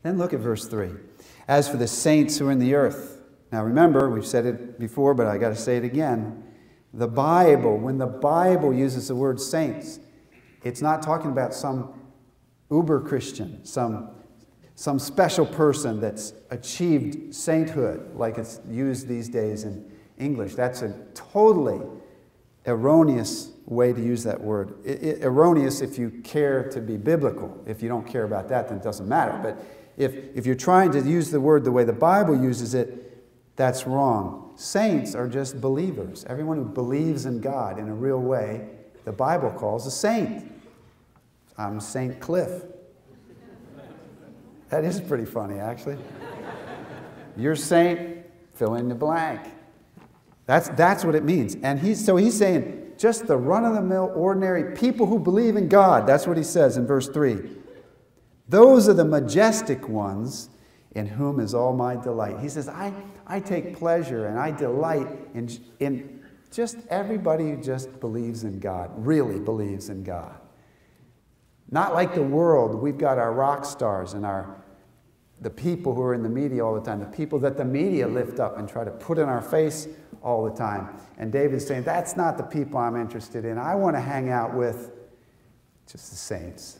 Then look at verse 3. As for the saints who are in the earth. Now remember, we've said it before, but I got to say it again. The Bible, when the Bible uses the word saints, it's not talking about some uber Christian, some special person that's achieved sainthood, like it's used these days in English. That's a totally erroneous way to use that word. Erroneous if you care to be biblical. If you don't care about that, then it doesn't matter. But if you're trying to use the word the way the Bible uses it, that's wrong. Saints are just believers. Everyone who believes in God in a real way, the Bible calls a saint. I'm Saint Cliff. That is pretty funny, actually. You're saint, fill in the blank. That's what it means. And he's saying, just the run-of-the-mill, ordinary people who believe in God. That's what he says in verse 3. Those are the majestic ones in whom is all my delight. He says, I take pleasure and I delight in just everybody who just believes in God, really believes in God. Not like the world. We've got our rock stars and the people who are in the media all the time, the people that the media lift up and try to put in our face all the time. And David's saying, that's not the people I'm interested in. I want to hang out with just the saints.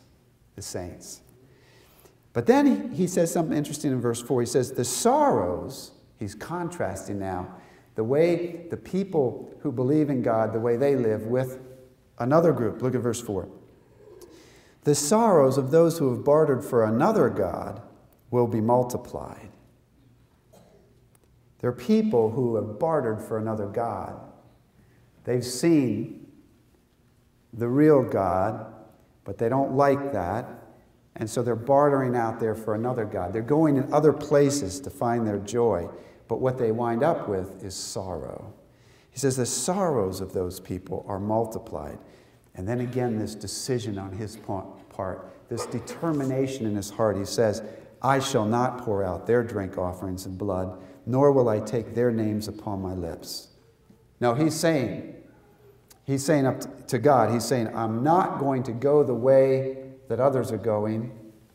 The saints. But then he says something interesting in verse 4. He says, the sorrows, he's contrasting now, the way the people who believe in God, the way they live with another group. Look at verse 4. The sorrows of those who have bartered for another God will be multiplied. There are people who have bartered for another God. They've seen the real God, but they don't like that, and so they're bartering out there for another God. They're going in other places to find their joy, but what they wind up with is sorrow. He says the sorrows of those people are multiplied. And then again, this decision on his part, this determination in his heart. He says, I shall not pour out their drink offerings and blood, nor will I take their names upon my lips. No, he's saying up to God, he's saying, I'm not going to go the way that others are going.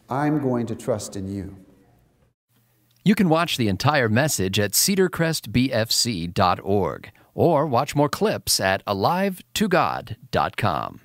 I'm going to trust in you. You can watch the entire message at cedarcrestbfc.org or watch more clips at alivetogod.com.